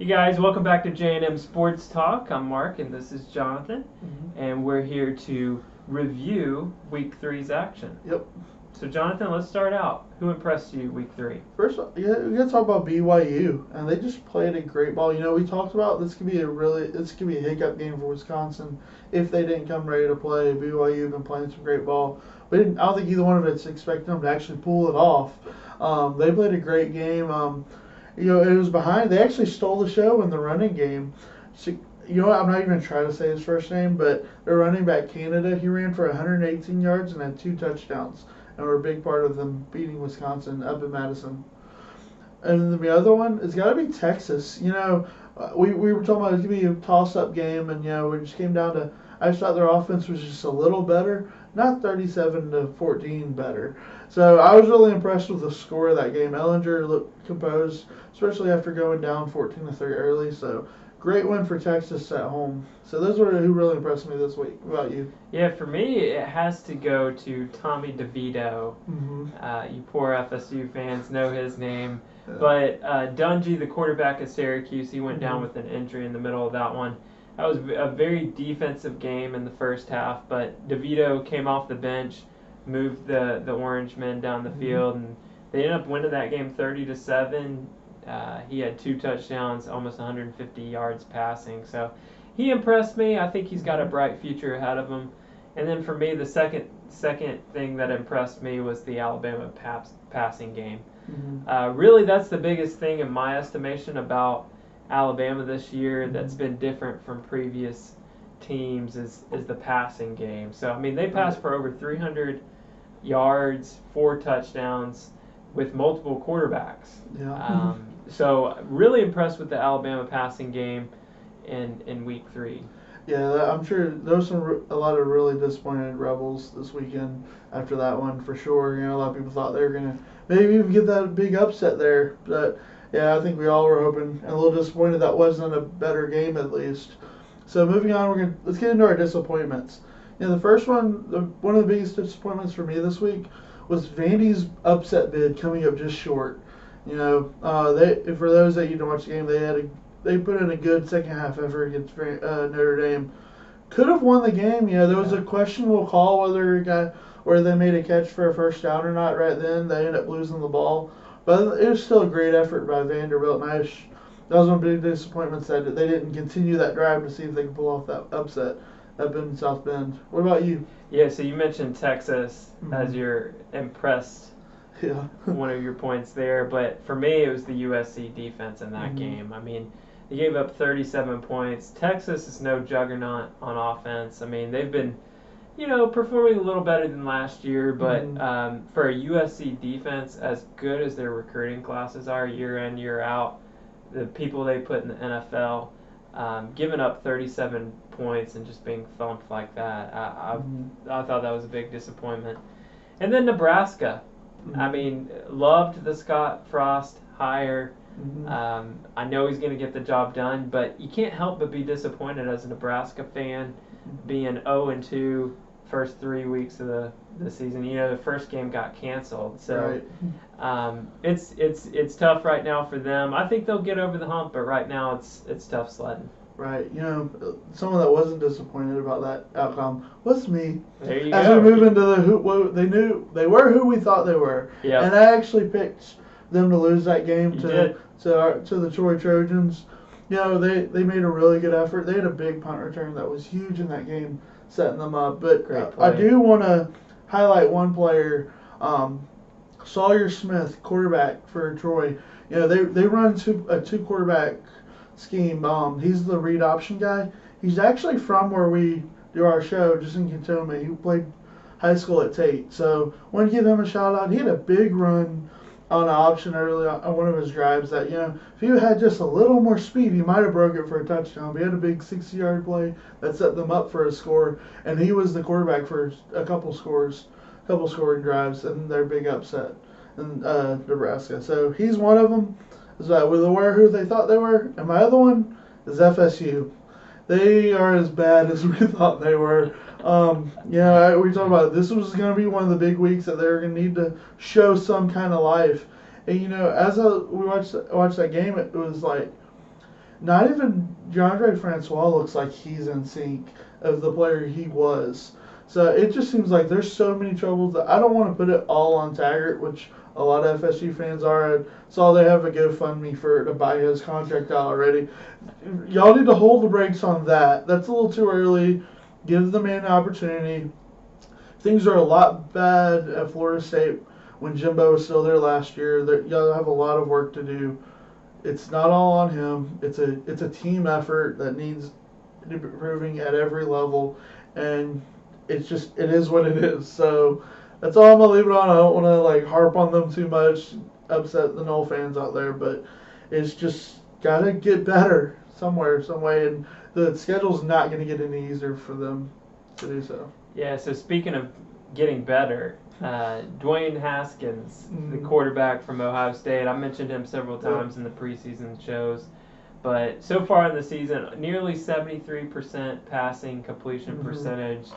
You guys, welcome back to J&M Sports Talk. I'm Mark, and this is Jonathan, and we're here to review Week Three's action. Yep. So, Jonathan, let's start out. Who impressed you Week 3? First, we got to talk about BYU, and they just played a great ball. You know, we talked about this could be a hiccup game for Wisconsin if they didn't come ready to play. BYU been playing some great ball. I don't think either one of us expected them to actually pull it off. They played a great game. It was behind. They actually stole the show in the running game. So, you know what? I'm not even trying to say his first name, but their running back Canada, he ran for 118 yards and had 2 touchdowns. And were a big part of them beating Wisconsin up in Madison. And the other one has got to be Texas. You know, we were talking about it's going to be a toss-up game, and, we just came down to, I just thought their offense was just a little better, not 37-14 better. So I was really impressed with the score of that game. Ellinger looked composed, especially after going down 14-3 early. So great win for Texas at home. So those were who really impressed me this week. What about you? Yeah, for me, it has to go to Tommy DeVito. You poor FSU fans know his name. Yeah. But Dungy, the quarterback at Syracuse, he went down with an injury in the middle of that one. That was a very defensive game in the first half, but DeVito came off the bench, moved the Orange men down the field, and they ended up winning that game 30-7. He had 2 touchdowns, almost 150 yards passing. So he impressed me. I think he's got a bright future ahead of him. And then for me, the second thing that impressed me was the Alabama passing game. Really, that's the biggest thing in my estimation about Alabama this year that's been different from previous teams is the passing game. So, I mean, they passed for over 300 yards, 4 touchdowns with multiple quarterbacks. Yeah. So, really impressed with the Alabama passing game in Week 3. Yeah, I'm sure there was a lot of really disappointed Rebels this weekend after that one for sure. You know, a lot of people thought they were going to maybe even get that big upset there. But, yeah, I think we all were hoping and a little disappointed that wasn't a better game at least. So moving on, let's get into our disappointments. You know, the first one, one of the biggest disappointments for me this week was Vandy's upset bid coming up just short. You know, for those that you don't watch the game, they put in a good second half effort against Notre Dame. Could have won the game. You know, there was a questionable call where they made a catch for a first down or not right then. They ended up losing the ball. But it was still a great effort by Vanderbilt. And that was one of the big disappointments that they didn't continue that drive to see if they could pull off that upset up in South Bend. What about you? Yeah, so you mentioned Texas as your impressed one of your points there. But for me, it was the USC defense in that game. I mean, they gave up 37 points. Texas is no juggernaut on offense. I mean, they've been, performing a little better than last year, but for a USC defense, as good as their recruiting classes are year in, year out, the people they put in the NFL, giving up 37 points and just being thumped like that, I thought that was a big disappointment. And then Nebraska. I mean, loved the Scott Frost hire. I know he's going to get the job done, but you can't help but be disappointed as a Nebraska fan being 0-2 first 3 weeks of the season. You know, the first game got canceled, so it's tough right now for them. I think they'll get over the hump, but right now it's tough sledding. Right. You know, someone that wasn't disappointed about that outcome was me. There you As go. we move into they were who we thought they were. Yeah. And I actually picked them to lose that game You to did. the Troy Trojans. You know, they made a really good effort. They had a big punt return that was huge in that game, setting them up. But I do want to highlight one player, Sawyer Smith, quarterback for Troy. You know, they run a 2 quarterback scheme. He's the read option guy. He's actually from where we do our show, just in Cantonment. He played high school at Tate. So I want to give him a shout out. He had a big run on an option early on one of his drives that, if he had just a little more speed, he might have broke it for a touchdown. But he had a big 60-yard play that set them up for a score, and he was the quarterback for a couple scoring drives, and their big upset in Nebraska. So he's one of them. So we were who they thought they were, and my other one is FSU. They are as bad as we thought they were. We talked about it. This was going to be one of the big weeks that they were going to need to show some kind of life. And as we watched that game, it was like not even DeAndre Francois looks like he's in sync of the player he was. So it just seems like there's so many troubles that I don't want to put it all on Taggart, which a lot of FSU fans are. I saw they have a GoFundMe to buy his contract out already. Y'all need to hold the brakes on that. That's a little too early. Give the man an opportunity. Things are a lot bad at Florida State when Jimbo was still there last year. Y'all have a lot of work to do. It's not all on him. It's a team effort that needs improving at every level, and it is what it is. So that's all I'm gonna leave it on. I don't want to harp on them too much, upset the Nole fans out there, but it's just gotta get better somewhere, some way, and the schedule's not gonna get any easier for them to do so. Yeah. So speaking of getting better, Dwayne Haskins, the quarterback from Ohio State, I mentioned him several times in the preseason shows. But so far in the season, nearly 73% passing completion percentage.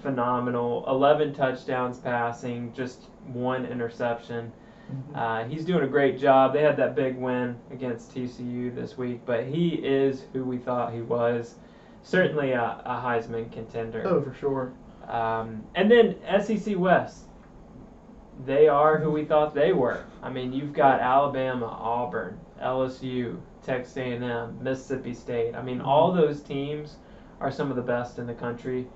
Phenomenal. 11 touchdowns passing, just 1 interception. He's doing a great job. They had that big win against TCU this week, but he is who we thought he was. Certainly a Heisman contender. Oh, for sure. And then SEC West. They are who we thought they were. I mean, you've got Alabama, Auburn, LSU, Texas A&M, Mississippi State. I mean, all those teams are some of the best in the country,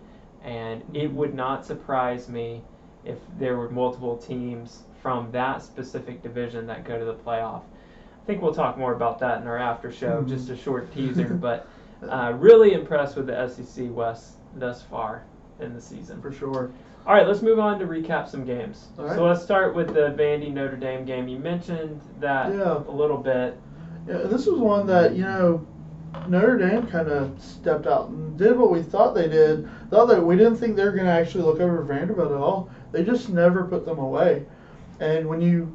and it would not surprise me if there were multiple teams from that specific division that go to the playoff. I think we'll talk more about that in our after show, just a short teaser, but really impressed with the SEC West thus far in the season. For sure. All right, let's move on to recap some games. Right. So let's start with the Vandy Notre Dame game. You mentioned that a little bit. Yeah, this was one that, Notre Dame kind of stepped out and did what we thought they did. We didn't think they were going to actually look over Vanderbilt at all. They just never put them away. And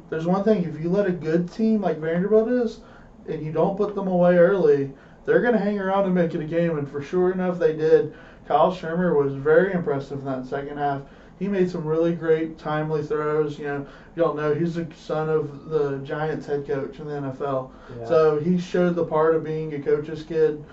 there's one thing, if you let a good team like Vanderbilt is, and you don't put them away early, they're going to hang around and make it a game. And for sure enough, they did. Kyle Shermer was very impressive in that second half. He made some really great, timely throws. You don't know, he's the son of the Giants head coach in the NFL. Yeah. So he showed the part of being a coach's kid.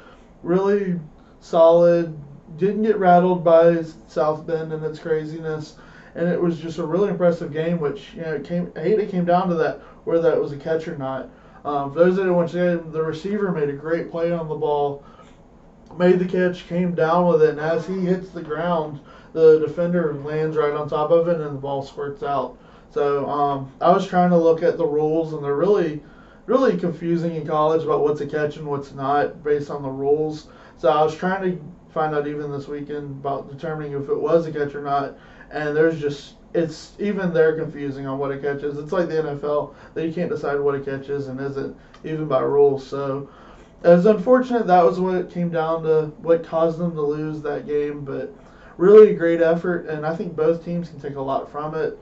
Really solid. Didn't get rattled by South Bend and its craziness. And it was just a really impressive game, which, it came down to that, whether that was a catch or not. For those that didn't watch the game, the receiver made a great play on the ball, made the catch, came down with it, and as he hits the ground, the defender lands right on top of it, and the ball squirts out. So I was trying to look at the rules, and they're really, really confusing in college about what's a catch and what's not based on the rules. So I was trying to find out even this weekend about determining if it was a catch or not, and it's even they're confusing on what a catch is. It's like the NFL, that you can't decide what a catch is and isn't, even by rules. So it was unfortunate. That was what it came down to, what caused them to lose that game, but really great effort, and I think both teams can take a lot from it.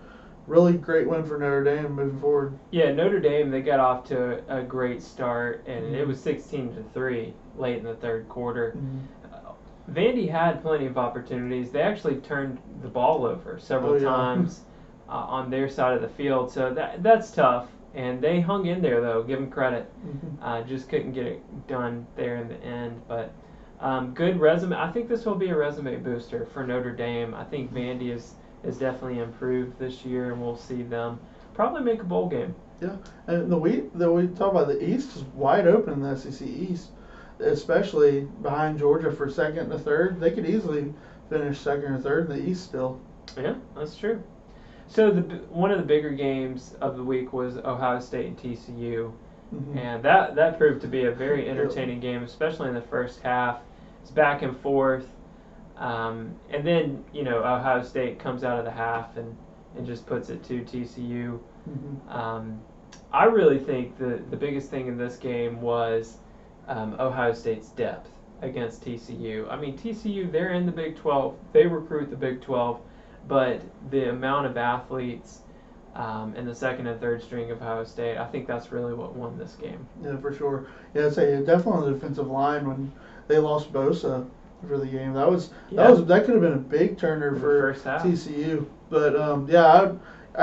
Really great win for Notre Dame moving forward. Yeah, Notre Dame, they got off to a great start, and it was 16-3 late in the third quarter. Vandy had plenty of opportunities. They actually turned the ball over several times on their side of the field, so that's tough. And they hung in there, though. Give them credit. Just couldn't get it done there in the end, but good resume. I think this will be a resume booster for Notre Dame. I think Vandy is definitely improved this year, and we'll see them probably make a bowl game. Yeah, and we talk about the East is wide open in the SEC East, especially behind Georgia for second and third. They could easily finish second or third in the East still. Yeah, that's true. So one of the bigger games of the week was Ohio State and TCU. And that proved to be a very entertaining game, especially in the first half. It's back and forth. And then, Ohio State comes out of the half and just puts it to TCU. I really think the biggest thing in this game was Ohio State's depth against TCU. I mean, TCU, they're in the Big 12. They recruit the Big 12. But the amount of athletes in the second and third string of Ohio State, I think that's really what won this game. Yeah, for sure. Yeah, I'd say definitely on the defensive line when they lost Bosa for the game. That could have been a big turner for TCU. But I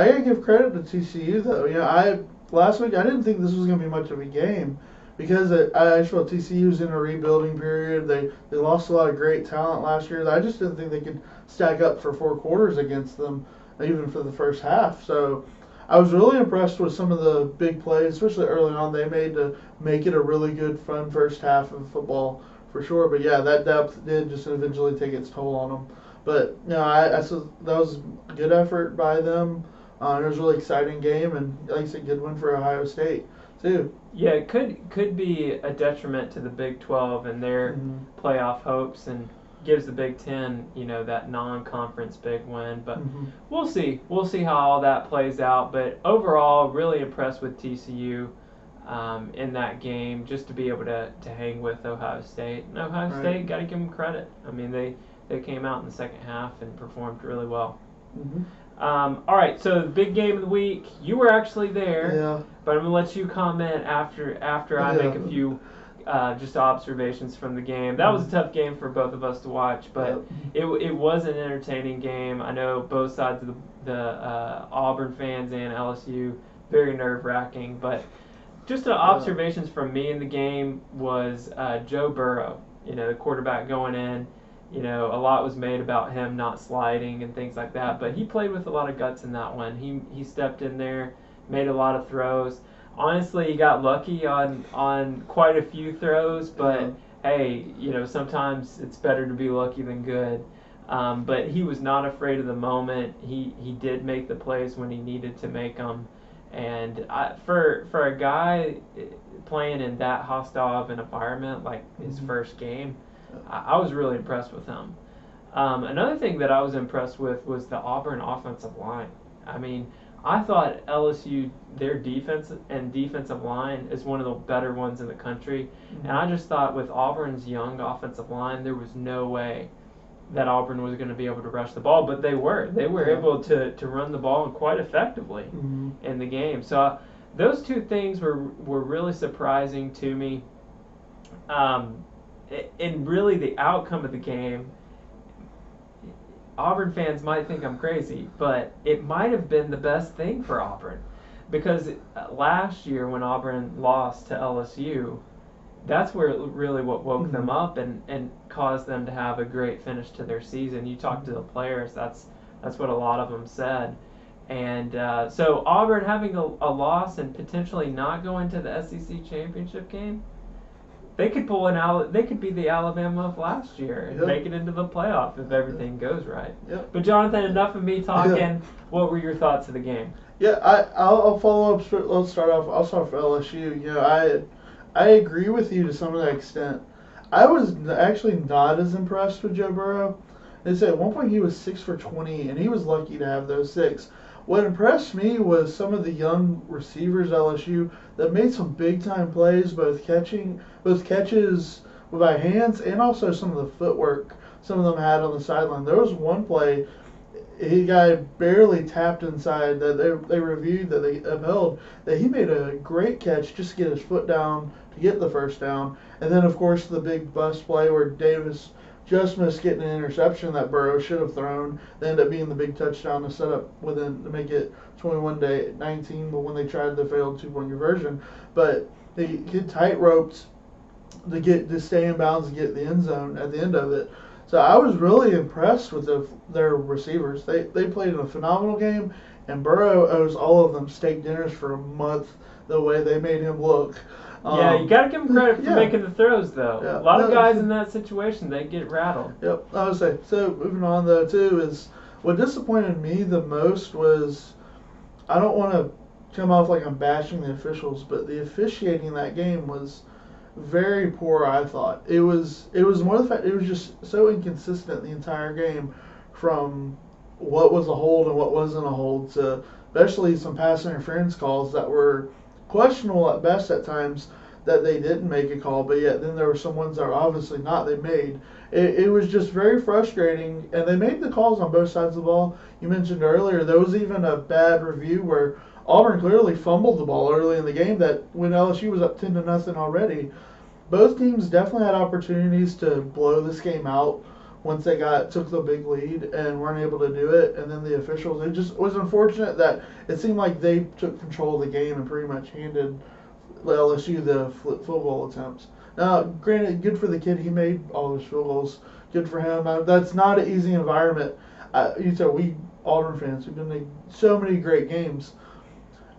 gotta give credit to TCU though. Last week I didn't think this was gonna be much of a game because I feel TCU's in a rebuilding period. They lost a lot of great talent last year. I just didn't think they could stack up for 4 quarters against them, even for the first half. So I was really impressed with some of the big plays, especially early on, they made to make it a really good, fun first half of football for sure. But yeah, that depth did just eventually take its toll on them. But I saw that was a good effort by them. It was a really exciting game, and like I said, good win for Ohio State too. Yeah, it could be a detriment to the Big 12 and their playoff hopes, and gives the Big 10, that non-conference big win. But we'll see. We'll see how all that plays out. But overall, really impressed with TCU in that game, just to be able to hang with Ohio State. And Ohio State, got to give them credit. I mean, they came out in the second half and performed really well. All right, so the big game of the week. You were actually there, but I'm gonna let you comment after I make a few just observations from the game. That was a tough game for both of us to watch, but it was an entertaining game. I know both sides of the Auburn fans and LSU, very nerve-wracking, but just observations from me in the game was Joe Burrow, the quarterback going in. A lot was made about him not sliding and things like that, but he played with a lot of guts in that one. He stepped in there, made a lot of throws. Honestly, he got lucky on quite a few throws, but hey, sometimes it's better to be lucky than good. But he was not afraid of the moment. He did make the plays when he needed to make them, and for a guy playing in that hostile of an environment, like his first game, I was really impressed with him. Another thing that I was impressed with was the Auburn offensive line. I mean, I thought LSU, their defense and defensive line is one of the better ones in the country. And I just thought with Auburn's young offensive line, there was no way that Auburn was going to be able to rush the ball. But they were. They were able to run the ball quite effectively in the game. So those two things were really surprising to me. And really the outcome of the game, Auburn fans might think I'm crazy, but it might have been the best thing for Auburn, because last year when Auburn lost to LSU, that's where really what woke them up and caused them to have a great finish to their season. You talk to the players, that's what a lot of them said. And so Auburn having a loss and potentially not going to the SEC championship game, they could they could be the Alabama of last year and make it into the playoff if everything goes right. But Jonathan, enough of me talking. What were your thoughts of the game? I'll follow up. Let's start off. I'll start for LSU. I agree with you to some extent. I was actually not as impressed with Joe Burrow. They said at one point he was 6 for 20, and he was lucky to have those 6. What impressed me was some of the young receivers at LSU that made some big-time plays, both catches by hands and also some of the footwork some of them had on the sideline. There was one play, he got barely tapped inside that they reviewed, that they upheld, that he made a great catch just to get his foot down to get the first down. And then, of course, the big bust play where Davis just missed getting an interception that Burrow should have thrown. They ended up being the big touchdown to set up to make it 21-19, but when they tried the failed 2-point conversion. But they get tight-roped to stay in bounds and get the end zone at the end of it. So I was really impressed with their receivers. They played in a phenomenal game, and Burrow owes all of them steak dinners for a month the way they made him look. You got to give him credit for making the throws, though. A lot of guys in that situation, they get rattled. I would say. So moving on, though, too, is what disappointed me the most was, I don't want to come off like I'm bashing the officials, but the officiating in that game was very poor, I thought. It was more the fact it was just so inconsistent the entire game, from what was a hold and what wasn't a hold, to especially some pass interference calls that were questionable at best at times, that they didn't make a call, but yet then there were some ones that were obviously not they made. It was just very frustrating, and they made the calls on both sides of the ball. You mentioned earlier there was even a bad review where Auburn clearly fumbled the ball early in the game, that when LSU was up 10-0 already. Both teams definitely had opportunities to blow this game out once they took the big lead and weren't able to do it. And then the officials, it just was unfortunate that it seemed like they took control of the game and pretty much handed LSU the football attempts. Now, granted, good for the kid. He made all those field goals. Good for him. That's not an easy environment. We Auburn fans, we've been to so many great games.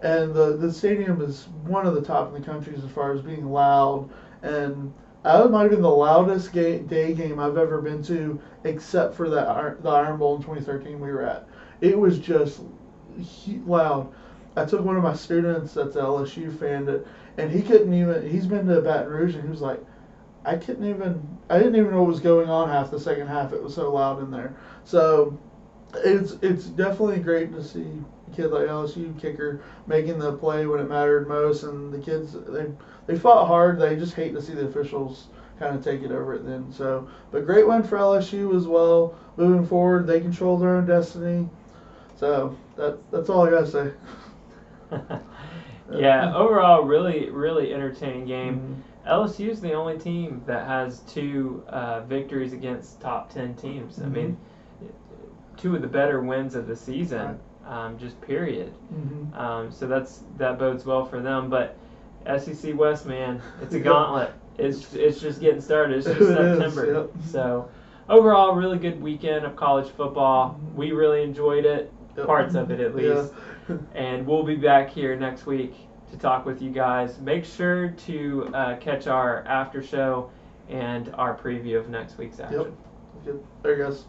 And the stadium is one of the top in the country as far as being loud. And that might have been the loudest day game I've ever been to, except for the Iron Bowl in 2013 we were at. It was just loud. I took one of my students that's an LSU fan, and he couldn't even. He's been to Baton Rouge, and he was like, I didn't even know what was going on half the second half. It was so loud in there. So it's definitely great to see a kid like LSU kicker making the play when it mattered most, and the kids they fought hard. They just hate to see the officials kind of take it over it then. So, but great win for LSU as well. Moving forward, they control their own destiny. So that's all I gotta say. Yeah, overall, really, really entertaining game. LSU is the only team that has 2 victories against top 10 teams. I mean, 2 of the better wins of the season, just period. So that bodes well for them. But SEC West, man, it's a gauntlet. It's just getting started. It's just September. Yep. So overall, really good weekend of college football. We really enjoyed it, parts of it at least. Yeah. And we'll be back here next week to talk with you guys. Make sure to catch our after show and our preview of next week's action. Yep. There you guys.